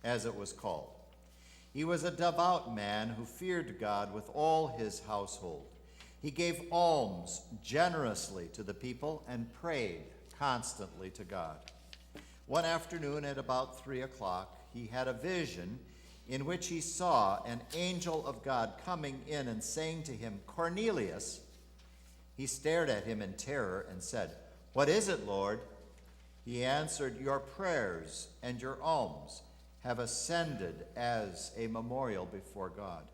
as it was called. He was a devout man who feared God with all his household. He gave alms generously to the people and prayed constantly to God. One afternoon at about 3 o'clock, he had a vision in which he saw an angel of God coming in and saying to him, "Cornelius." He stared at him in terror and said, "What is it, Lord?" He answered, "Your prayers and your alms have ascended as a memorial before God.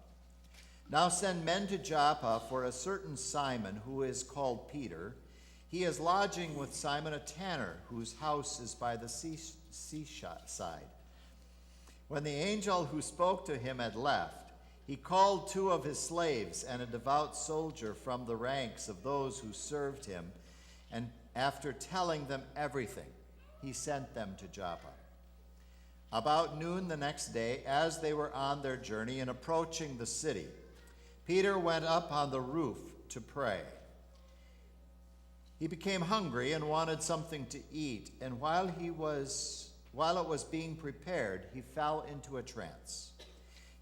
Now send men to Joppa for a certain Simon who is called Peter. He is lodging with Simon a tanner, whose house is by the seaside." When the angel who spoke to him had left, he called 2 of his slaves and a devout soldier from the ranks of those who served him, and after telling them everything, he sent them to Joppa. About noon the next day, as they were on their journey and approaching the city, Peter went up on the roof to pray. He became hungry and wanted something to eat, and while it was being prepared, he fell into a trance.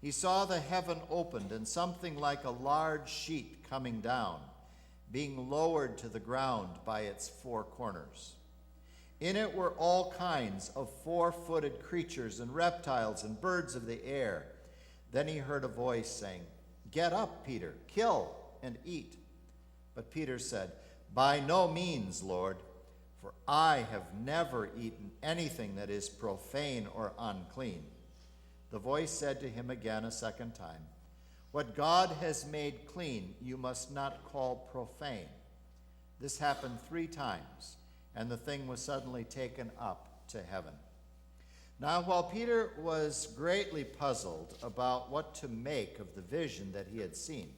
He saw the heaven opened and something like a large sheet coming down, being lowered to the ground by its 4 corners. In it were all kinds of 4-footed creatures and reptiles and birds of the air. Then he heard a voice saying, "Get up, Peter, kill and eat." But Peter said, "By no means, Lord, for I have never eaten anything that is profane or unclean." The voice said to him again a second time, "What God has made clean, you must not call profane." This happened 3 times, and the thing was suddenly taken up to heaven. Now, while Peter was greatly puzzled about what to make of the vision that he had seen,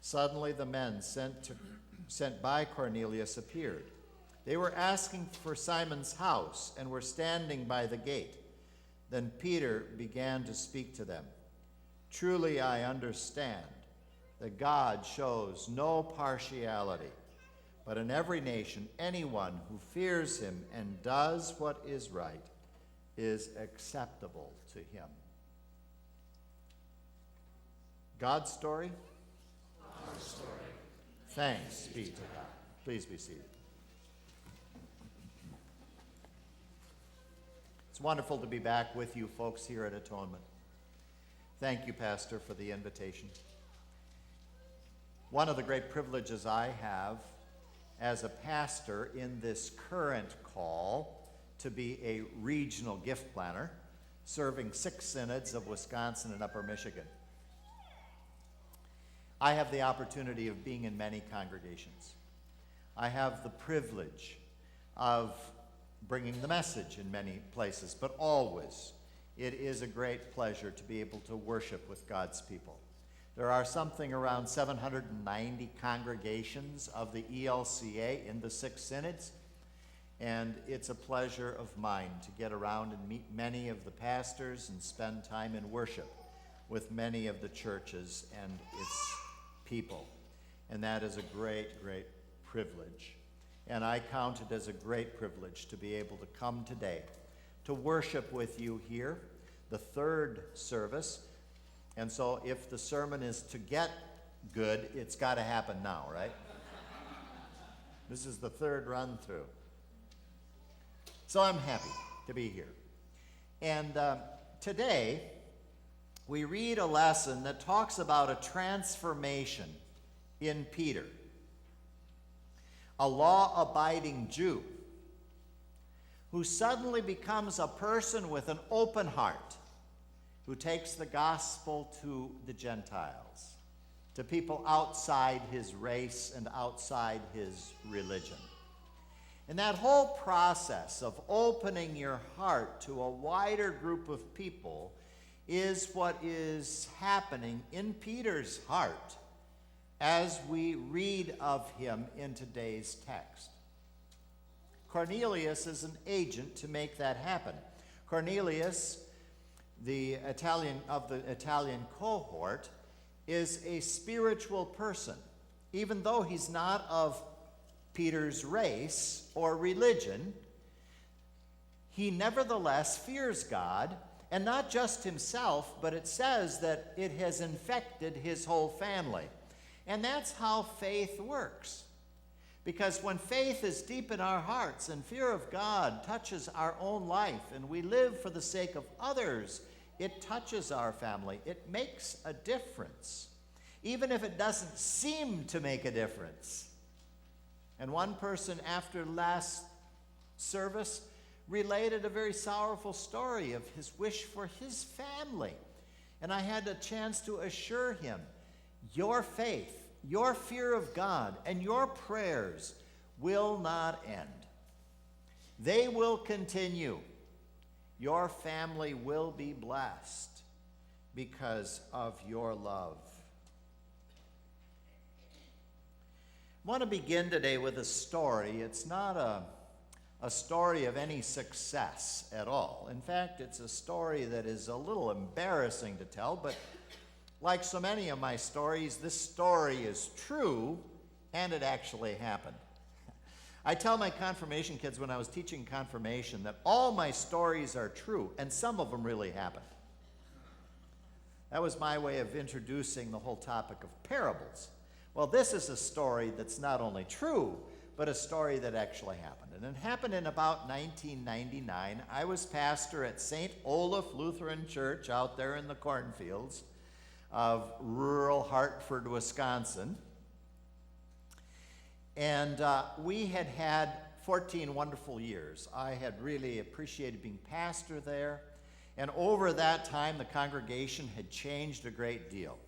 suddenly the men sent by Cornelius appeared. They were asking for Simon's house and were standing by the gate. Then Peter began to speak to them. "Truly I understand that God shows no partiality, but in every nation anyone who fears him and does what is right is acceptable to him." God's story? Our story. Thanks be to God. Please be seated. It's wonderful to be back with you folks here at Atonement. Thank you, Pastor, for the invitation. One of the great privileges I have as a pastor in this current call to be a regional gift planner, serving 6 synods of Wisconsin and Upper Michigan. I have the opportunity of being in many congregations. I have the privilege of bringing the message in many places, but always it is a great pleasure to be able to worship with God's people. There are something around 790 congregations of the ELCA in the 6 synods, and it's a pleasure of mine to get around and meet many of the pastors and spend time in worship with many of the churches and its people. And that is a great, great privilege. And I count it as a great privilege to be able to come today to worship with you here, the 3rd service. And so if the sermon is to get good, it's got to happen now, right? This is the 3rd run through. So I'm happy to be here. And today, we read a lesson that talks about a transformation in Peter, a law-abiding Jew who suddenly becomes a person with an open heart, who takes the gospel to the Gentiles, to people outside his race and outside his religion. And that whole process of opening your heart to a wider group of people is what is happening in Peter's heart as we read of him in today's text. Cornelius is an agent to make that happen. Cornelius, the Italian cohort, is a spiritual person. Even though he's not of Peter's race or religion, he nevertheless fears God And not just himself, but it says that it has infected his whole family. And that's how faith works. Because when faith is deep in our hearts and fear of God touches our own life and we live for the sake of others, it touches our family. It makes a difference, even if it doesn't seem to make a difference. And one person after last service related a very sorrowful story of his wish for his family. And I had a chance to assure him, your faith, your fear of God, and your prayers will not end. They will continue. Your family will be blessed because of your love. I want to begin today with a story. It's not a story of any success at all. In fact, it's a story that is a little embarrassing to tell, but like so many of my stories, this story is true, and it actually happened. I tell my confirmation kids when I was teaching confirmation that all my stories are true, and some of them really happened. That was my way of introducing the whole topic of parables. Well, this is a story that's not only true, but a story that actually happened. And it happened in about 1999. I was pastor at St. Olaf Lutheran Church out there in the cornfields of rural Hartford, Wisconsin. And we had had 14 wonderful years. I had really appreciated being pastor there. And over that time, the congregation had changed a great deal.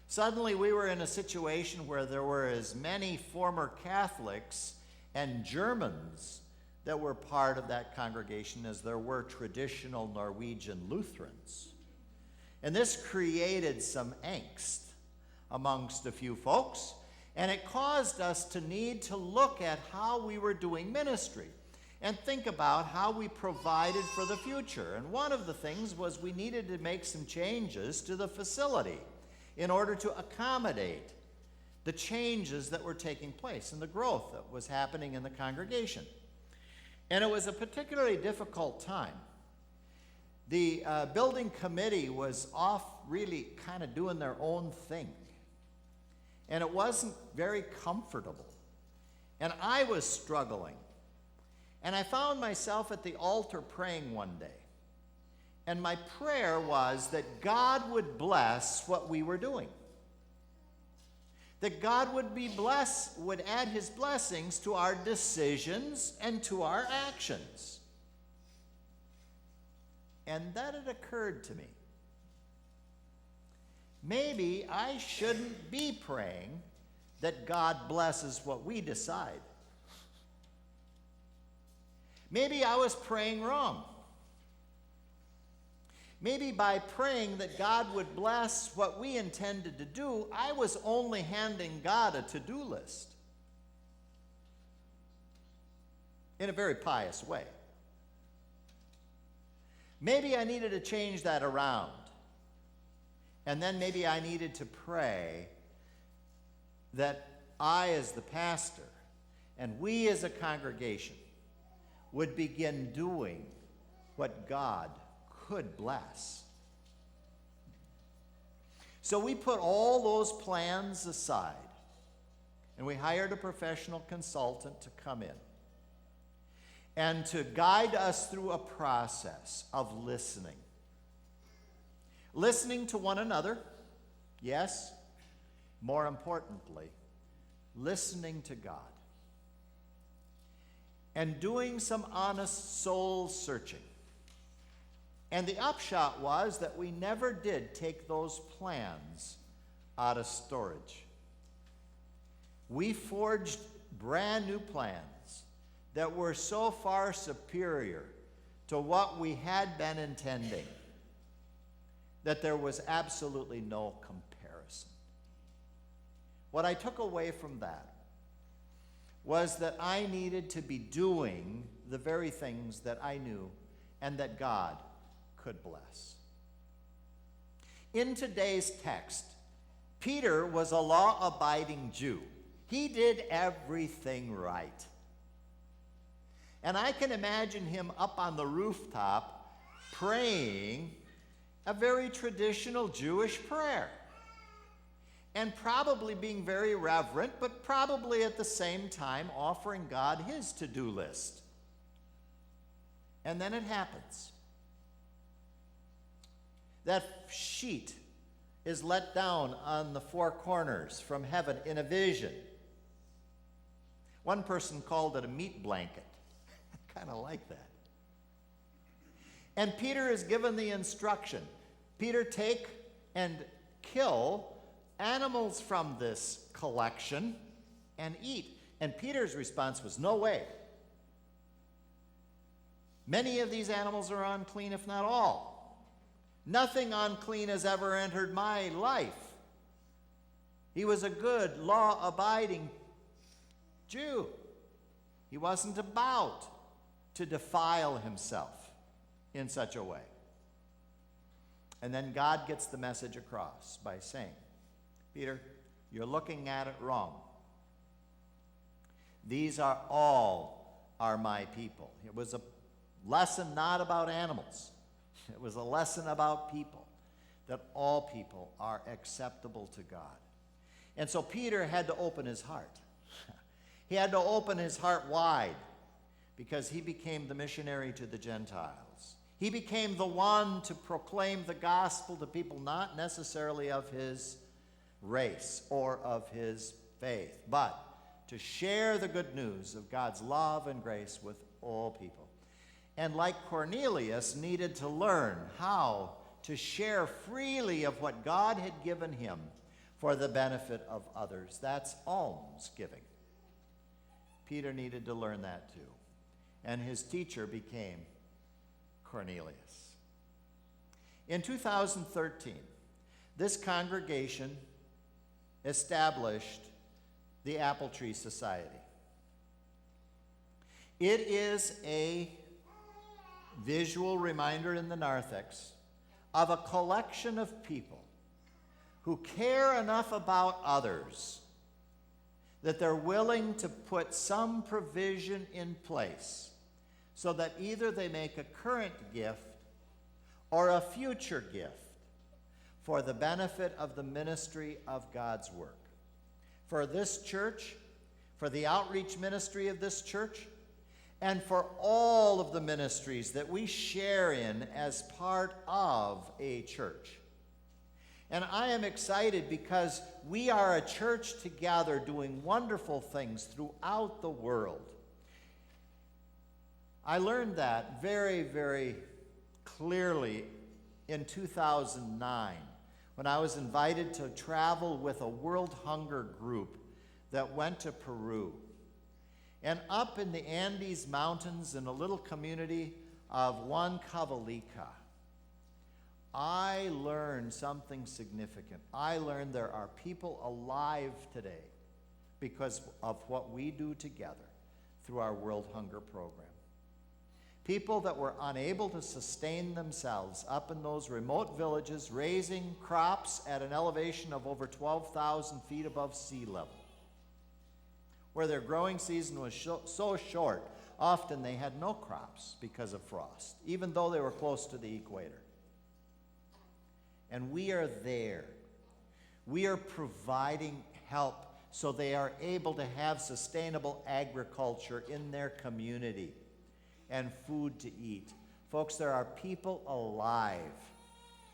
Suddenly, we were in a situation where there were as many former Catholics and Germans that were part of that congregation as there were traditional Norwegian Lutherans. And this created some angst amongst a few folks, and it caused us to need to look at how we were doing ministry and think about how we provided for the future. And one of the things was we needed to make some changes to the facility in order to accommodate the changes that were taking place and the growth that was happening in the congregation. And it was a particularly difficult time. The building committee was off really kind of doing their own thing. And it wasn't very comfortable. And I was struggling. And I found myself at the altar praying one day. And my prayer was that God would bless what we were doing. That God would add his blessings to our decisions and to our actions. And then it occurred to me, maybe I shouldn't be praying that God blesses what we decide. Maybe I was praying wrong. Maybe by praying that God would bless what we intended to do, I was only handing God a to-do list in a very pious way. Maybe I needed to change that around. And then maybe I needed to pray that I, as the pastor, and we as a congregation, would begin doing what God could bless. So we put all those plans aside, and we hired a professional consultant to come in and to guide us through a process of listening. Listening to one another, yes, more importantly, listening to God. And doing some honest soul searching. And the upshot was that we never did take those plans out of storage. We forged brand new plans that were so far superior to what we had been intending that there was absolutely no comparison. What I took away from that was that I needed to be doing the very things that I knew and that God could bless. In today's text, Peter was a law-abiding Jew. He did everything right. And I can imagine him up on the rooftop praying a very traditional Jewish prayer. And probably being very reverent, but probably at the same time offering God his to-do list. And then it happens. That sheet is let down on the four corners from heaven in a vision. One person called it a meat blanket. I kind of like that. And Peter is given the instruction, Peter, take and kill animals from this collection and eat. And Peter's response was, no way. Many of these animals are unclean, if not all. Nothing unclean has ever entered my life. He was a good, law-abiding Jew. He wasn't about to defile himself in such a way. And then God gets the message across by saying, Peter, you're looking at it wrong. These are all my people. It was a lesson not about animals. It was a lesson about people, that all people are acceptable to God. And so Peter had to open his heart. He had to open his heart wide because he became the missionary to the Gentiles. He became the one to proclaim the gospel to people not necessarily of his race or of his faith, but to share the good news of God's love and grace with all people. And like Cornelius, needed to learn how to share freely of what God had given him for the benefit of others. That's almsgiving. Peter needed to learn that too. And his teacher became Cornelius. In 2013, this congregation established the Apple Tree Society. It is a visual reminder in the narthex of a collection of people who care enough about others that they're willing to put some provision in place so that either they make a current gift or a future gift for the benefit of the ministry of God's work. For this church, for the outreach ministry of this church, and for all of the ministries that we share in as part of a church. And I am excited because we are a church together doing wonderful things throughout the world. I learned that very, very clearly in 2009 when I was invited to travel with a World Hunger group that went to Peru. And up in the Andes Mountains in a little community of Huancavelica, I learned something significant. I learned there are people alive today because of what we do together through our World Hunger Program. People that were unable to sustain themselves up in those remote villages, raising crops at an elevation of over 12,000 feet above sea level, where their growing season was so short, often they had no crops because of frost, even though they were close to the equator. And we are there. We are providing help so they are able to have sustainable agriculture in their community and food to eat. Folks, there are people alive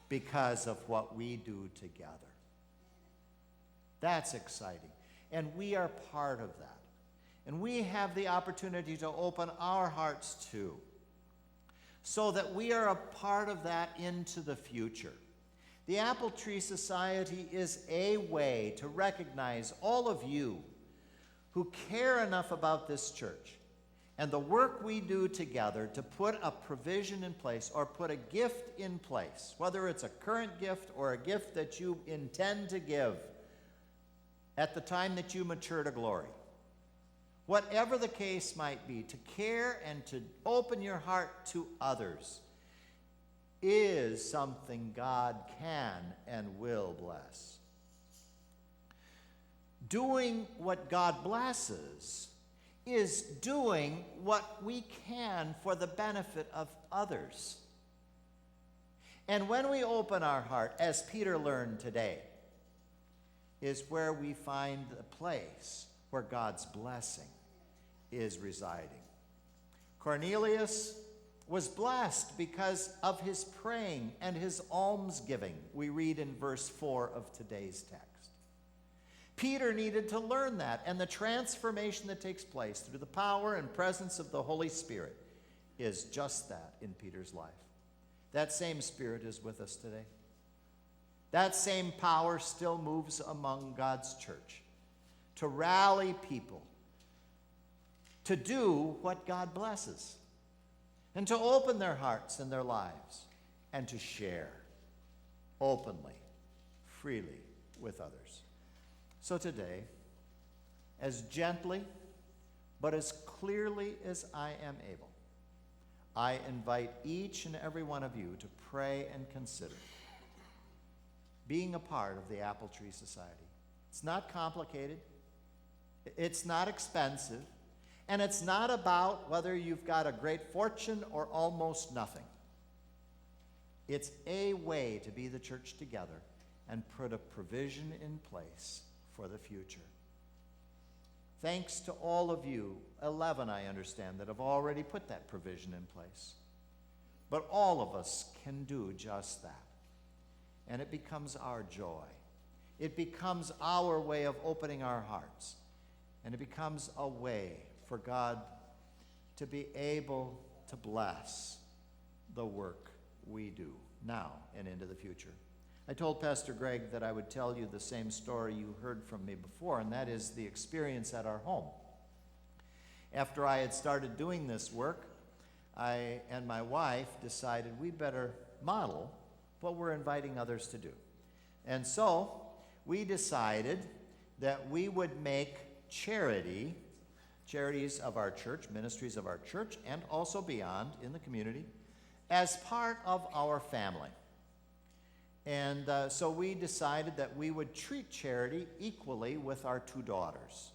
because of what we do together. That's exciting. And we are part of that. And we have the opportunity to open our hearts too, so that we are a part of that into the future. The Apple Tree Society is a way to recognize all of you who care enough about this church and the work we do together to put a provision in place or put a gift in place, whether it's a current gift or a gift that you intend to give at the time that you mature to glory. Whatever the case might be, to care and to open your heart to others is something God can and will bless. Doing what God blesses is doing what we can for the benefit of others. And when we open our heart, as Peter learned today, is where we find the place where God's blessing is residing. Cornelius was blessed because of his praying and his almsgiving, we read in verse 4 of today's text. Peter needed to learn that, and the transformation that takes place through the power and presence of the Holy Spirit is just that in Peter's life. That same Spirit is with us today. That same power still moves among God's church to rally people to do what God blesses and to open their hearts and their lives and to share openly, freely with others. So today, as gently but as clearly as I am able, I invite each and every one of you to pray and consider being a part of the Apple Tree Society. It's not complicated. It's not expensive. And it's not about whether you've got a great fortune or almost nothing. It's a way to be the church together and put a provision in place for the future. Thanks to all of you, 11 I understand, that have already put that provision in place. But all of us can do just that. And it becomes our joy. It becomes our way of opening our hearts. And it becomes a way for God to be able to bless the work we do now and into the future. I told Pastor Greg that I would tell you the same story you heard from me before, and that is the experience at our home. After I had started doing this work, I and my wife decided we better model what we're inviting others to do. And so we decided that we would make charities of our church, ministries of our church, and also beyond in the community, as part of our family. And so we decided that we would treat charity equally with our two daughters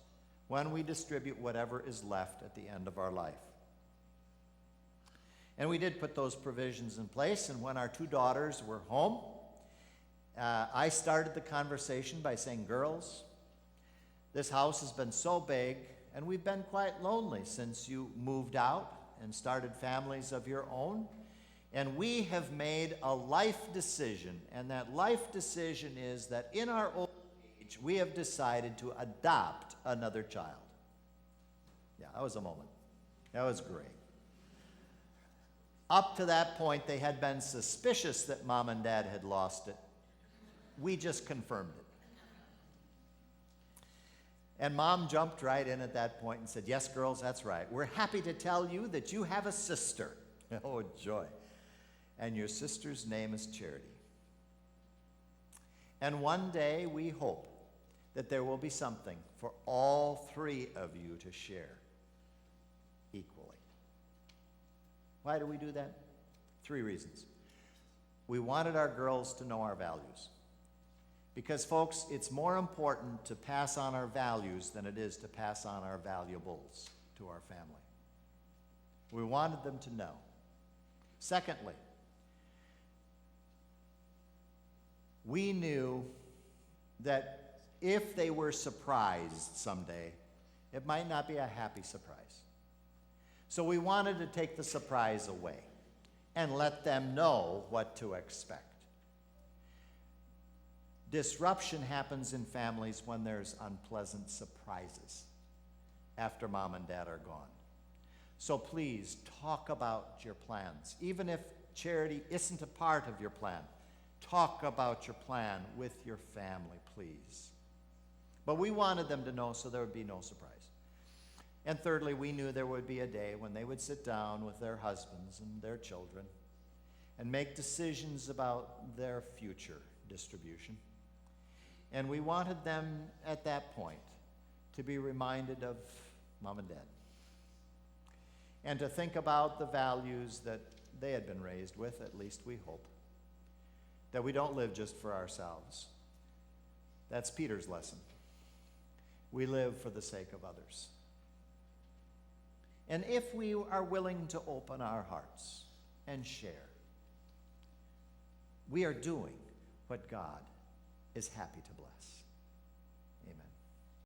when we distribute whatever is left at the end of our life. And we did put those provisions in place, and when our two daughters were home, I started the conversation by saying, girls, this house has been so big, and we've been quite lonely since you moved out and started families of your own. And we have made a life decision, and that life decision is that in our old age, we have decided to adopt another child. Yeah, that was a moment. That was great. Up to that point, they had been suspicious that Mom and Dad had lost it. We just confirmed it. And Mom jumped right in at that point and said, yes, girls, that's right. We're happy to tell you that you have a sister. Oh, joy. And your sister's name is Charity. And one day we hope that there will be something for all three of you to share equally. Why do we do that? 3 reasons. We wanted our girls to know our values. Because, folks, it's more important to pass on our values than it is to pass on our valuables to our family. We wanted them to know. Secondly, we knew that if they were surprised someday, it might not be a happy surprise. So we wanted to take the surprise away and let them know what to expect. Disruption happens in families when there's unpleasant surprises after Mom and Dad are gone. So please talk about your plans. Even if charity isn't a part of your plan, talk about your plan with your family, please. But we wanted them to know so there would be no surprise. And thirdly, we knew there would be a day when they would sit down with their husbands and their children and make decisions about their future distribution. And we wanted them at that point to be reminded of Mom and Dad and to think about the values that they had been raised with, at least we hope. That we don't live just for ourselves. That's Peter's lesson. We live for the sake of others. And if we are willing to open our hearts and share, we are doing what God is happy to bless.